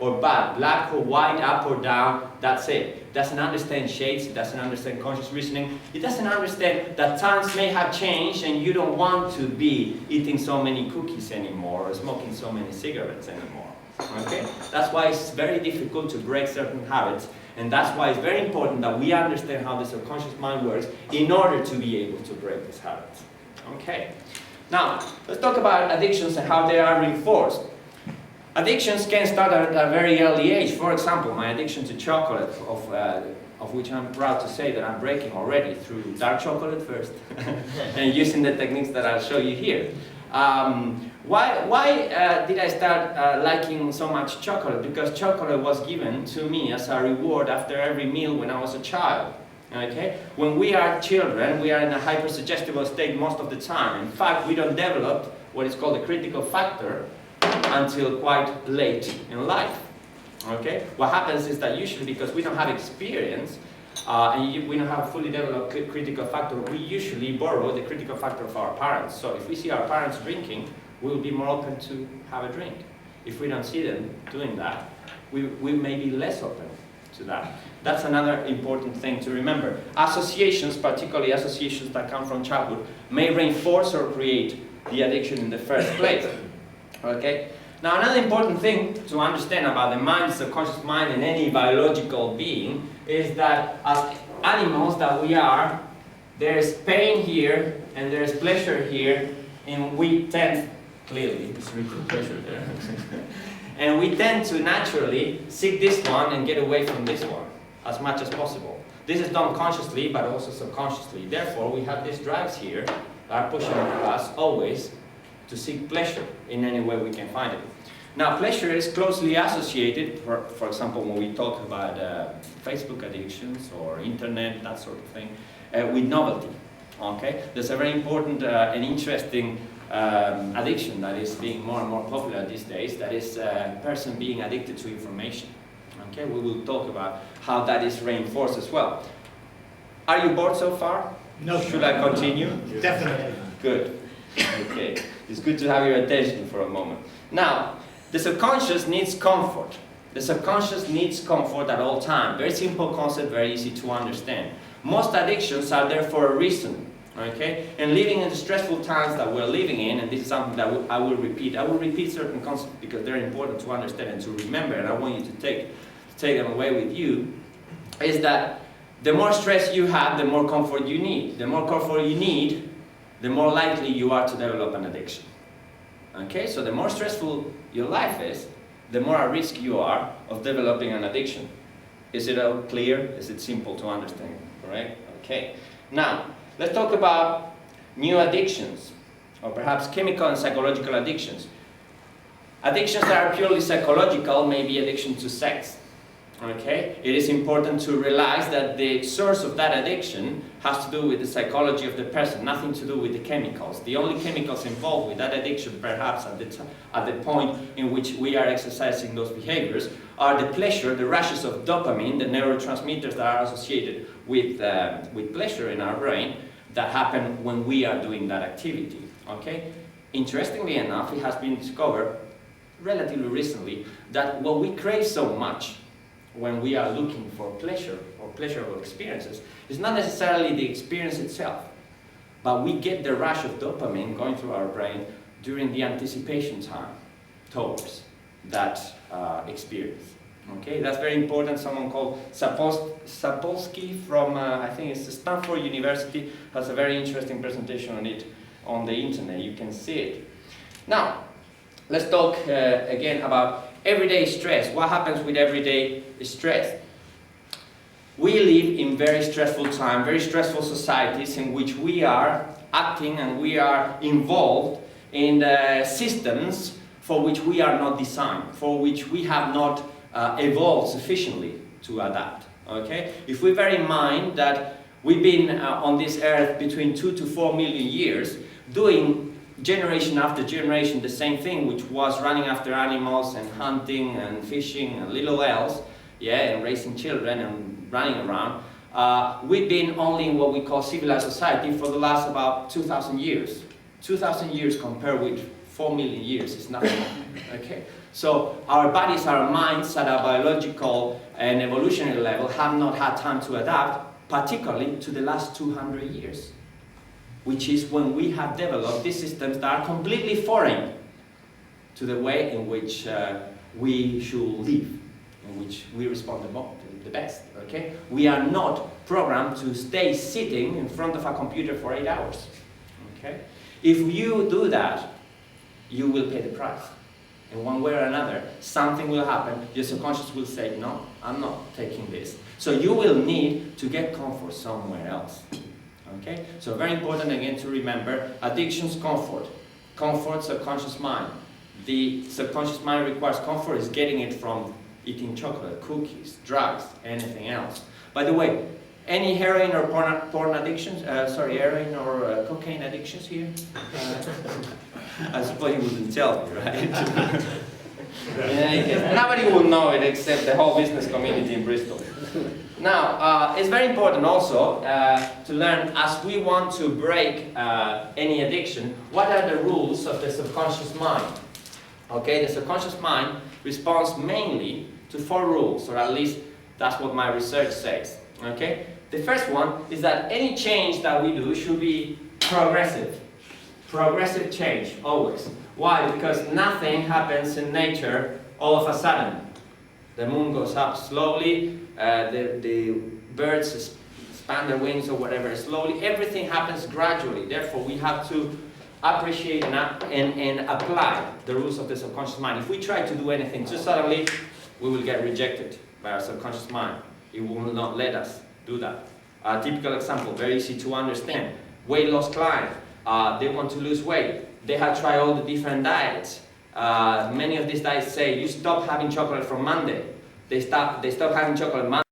or bad, black or white, up or down, that's it. Doesn't understand shades, it doesn't understand conscious reasoning, it doesn't understand that times may have changed and you don't want to be eating so many cookies anymore or smoking so many cigarettes anymore. Okay? That's why it's very difficult to break certain habits, and that's why it's very important that we understand how the subconscious mind works in order to be able to break these habits. Okay. Now, let's talk about addictions and how they are reinforced. Addictions can start at a very early age. For example, my addiction to chocolate, of which I'm proud to say that I'm breaking already through dark chocolate first, and using the techniques that I'll show you here. Why did I start liking so much chocolate? Because chocolate was given to me as a reward after every meal when I was a child. Okay? When we are children, we are in a hypersuggestible state most of the time. In fact, we don't develop what is called a critical factor until quite late in life. Okay? What happens is that usually because we don't have experience and we don't have fully developed critical factor, we usually borrow the critical factor of our parents. So if we see our parents drinking, we'll be more open to have a drink. If we don't see them doing that, we may be less open to that. That's another important thing to remember. Associations, particularly associations that come from childhood, may reinforce or create the addiction in the first place. Okay? Now, another important thing to understand about the mind, the subconscious mind in any biological being, is that as animals that we are, there's pain here and there's pleasure here, and we tend, clearly, there's written pleasure there, and we tend to naturally seek this one and get away from this one as much as possible. This is done consciously but also subconsciously. Therefore, we have these drives here that are pushing us always to seek pleasure in any way we can find it. Now, pleasure is closely associated, for example, when we talk about Facebook addictions or internet, that sort of thing, with novelty. Okay? There's a very important and interesting addiction that is being more and more popular these days, that is a person being addicted to information. Okay? We will talk about how that is reinforced as well. Are you bored so far? No. Should I continue? Definitely. Good. Okay. It's good to have your attention for a moment. Now, the subconscious needs comfort. The subconscious needs comfort at all times. Very simple concept, very easy to understand. Most addictions are there for a reason. Okay? And living in the stressful times that we're living in, and this is something that I will repeat. I will repeat certain concepts because they're important to understand and to remember, and I want you to take them away with you, is that the more stress you have, the more comfort you need. The more comfort you need, the more likely you are to develop an addiction. Okay? So the more stressful your life is, the more at risk you are of developing an addiction. Is it all clear? Is it simple to understand? Correct? Okay. Now, let's talk about new addictions, or perhaps chemical and psychological addictions. Addictions that are purely psychological may be addiction to sex. Okay? It is important to realize that the source of that addiction has to do with the psychology of the person, nothing to do with the chemicals. The only chemicals involved with that addiction, perhaps at the point in which we are exercising those behaviors, are the pleasure, the rushes of dopamine, the neurotransmitters that are associated with pleasure in our brain, that happen when we are doing that activity. Okay? Interestingly enough, it has been discovered relatively recently that what we crave so much when we are looking for pleasure or pleasurable experiences is not necessarily the experience itself, but we get the rush of dopamine going through our brain during the anticipation time towards that experience. Okay, that's very important. Someone called Sapolsky from, I think it's Stanford University, has a very interesting presentation on it on the internet. You can see it. Now, let's talk again about everyday stress. What happens with everyday stress? We live in very stressful time, very stressful societies in which we are acting and we are involved in systems for which we are not designed, for which we have not evolved sufficiently to adapt. Okay? If we bear in mind that we've been on this earth between 2 to 4 million years doing generation after generation the same thing, which was running after animals and hunting and fishing and little else, yeah, and raising children and running around, we've been only in what we call civilized society for the last about 2,000 years. 2,000 years compared with 4 million years is nothing. Okay? So our bodies, our minds at a biological and evolutionary level have not had time to adapt, particularly to the last 200 years, which is when we have developed these systems that are completely foreign to the way in which we should live, in which we respond the best, okay? We are not programmed to stay sitting in front of a computer for 8 hours, okay? If you do that, you will pay the price. In one way or another, something will happen, your subconscious will say, no, I'm not taking this. So you will need to get comfort somewhere else. Okay? So very important again to remember, addiction's comfort. Comfort, subconscious mind. The subconscious mind requires comfort is getting it from eating chocolate, cookies, drugs, anything else. By the way, any heroin or porn addictions? Heroin or cocaine addictions here? I suppose you wouldn't tell me, right? Nobody will know it except the whole business community in Bristol. Now, it's very important also to learn, as we want to break any addiction, what are the rules of the subconscious mind? Okay, the subconscious mind responds mainly to 4 rules, or at least that's what my research says. Okay, the first one is that any change that we do should be progressive. Progressive change, always. Why? Because nothing happens in nature all of a sudden. The moon goes up slowly, the birds span their wings or whatever slowly. Everything happens gradually. Therefore, we have to appreciate and apply the rules of the subconscious mind. If we try to do anything too suddenly, we will get rejected by our subconscious mind. It will not let us do that. A typical example, very easy to understand. Weight loss client. They want to lose weight. They have tried all the different diets. Many of these diets say you stop having chocolate from Monday. They stop having chocolate Monday.